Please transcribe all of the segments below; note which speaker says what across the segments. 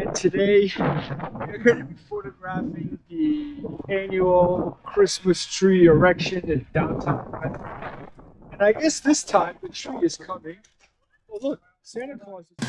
Speaker 1: and today we're going to be photographing the annual Christmas tree erection in downtown Bedford. And I guess this time the tree is coming. Oh look, Santa Claus is...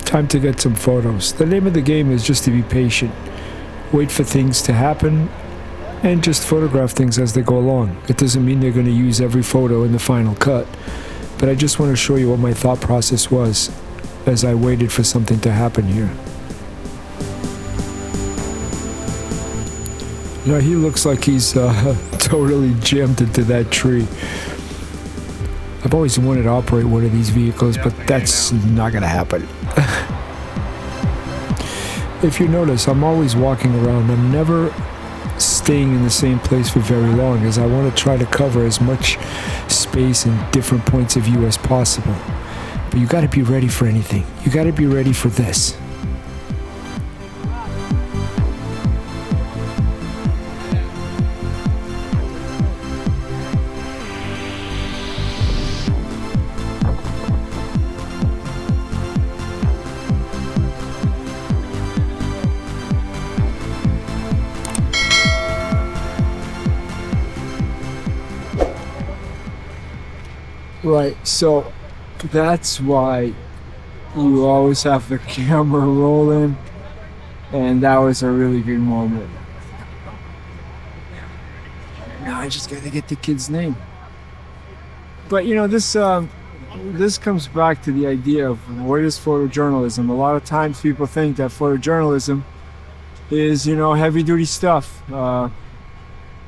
Speaker 2: Time to get some photos. The name of the game is just to be patient, wait for things to happen, and just photograph things as they go along. It doesn't mean they're going to use every photo in the final cut, but I just want to show you what my thought process was as I waited for something to happen here. Now he looks like he's totally jammed into that tree. I've always wanted to operate one of these vehicles, but that's not gonna happen. If you notice, I'm always walking around. I'm never staying in the same place for very long, as I want to try to cover as much space and different points of view as possible. But you gotta be ready for anything. You gotta be ready for this. Right, so that's why you always have the camera rolling, and that was a really good moment. Now I just gotta get the kid's name. But you know, this comes back to the idea of what is photojournalism. A lot of times people think that photojournalism is, you know, heavy-duty stuff,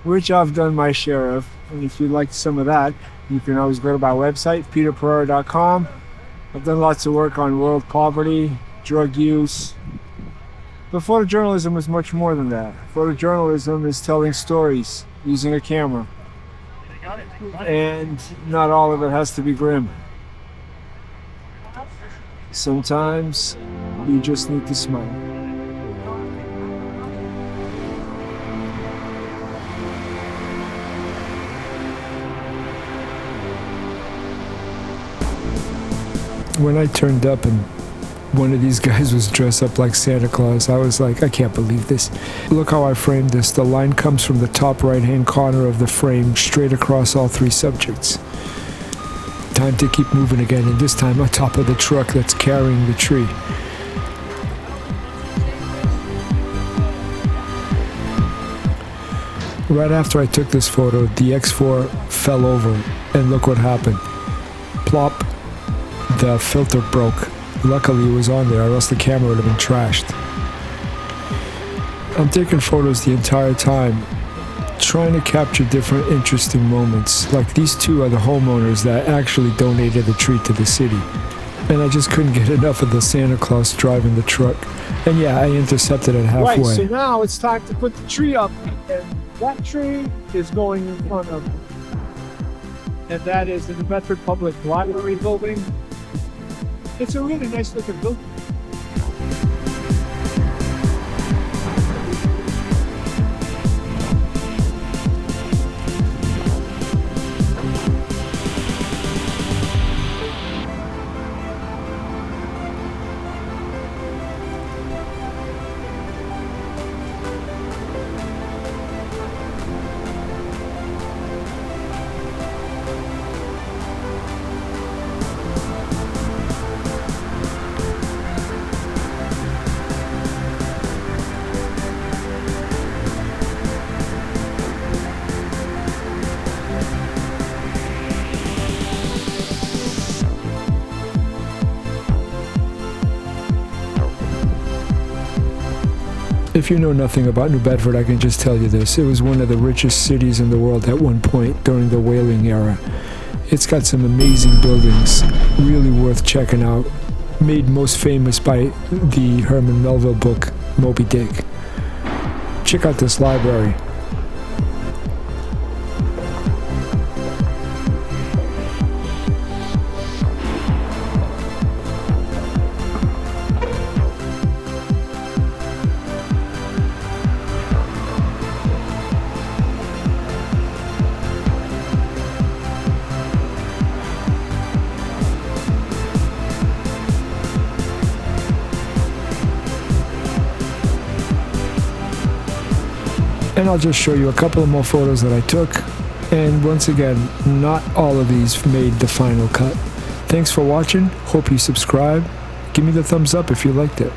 Speaker 2: which I've done my share of. And if you'd like some of that, you can always go to my website, pereira.com. I've done lots of work on world poverty, drug use. But photojournalism is much more than that. Photojournalism is telling stories using a camera. And not all of it has to be grim. Sometimes you just need to smile. When I turned up and one of these guys was dressed up like Santa Claus, I was like, I can't believe this. Look how I framed this. The line comes from the top right-hand corner of the frame straight across all three subjects. Time to keep moving again, and this time on top of the truck that's carrying the tree. Right after I took this photo, the X4 fell over, and look what happened. Plop. The filter broke. Luckily it was on there, or else the camera would have been trashed. I'm taking photos the entire time, trying to capture different interesting moments. Like these two are the homeowners that actually donated the tree to the city. And I just couldn't get enough of the Santa Claus driving the truck. And yeah, I intercepted it halfway.
Speaker 1: Right, so now it's time to put the tree up. And that tree is going in front of, and that is in the Bedford Public Library building. It's a really nice looking building.
Speaker 2: If you know nothing about New Bedford, I can just tell you this. It was one of the richest cities in the world at one point during the whaling era. It's got some amazing buildings, really worth checking out. Made most famous by the Herman Melville book, Moby Dick. Check out this library. And I'll just show you a couple of more photos that I took. And once again, not all of these made the final cut. Thanks for watching. Hope you subscribe. Give me the thumbs up if you liked it.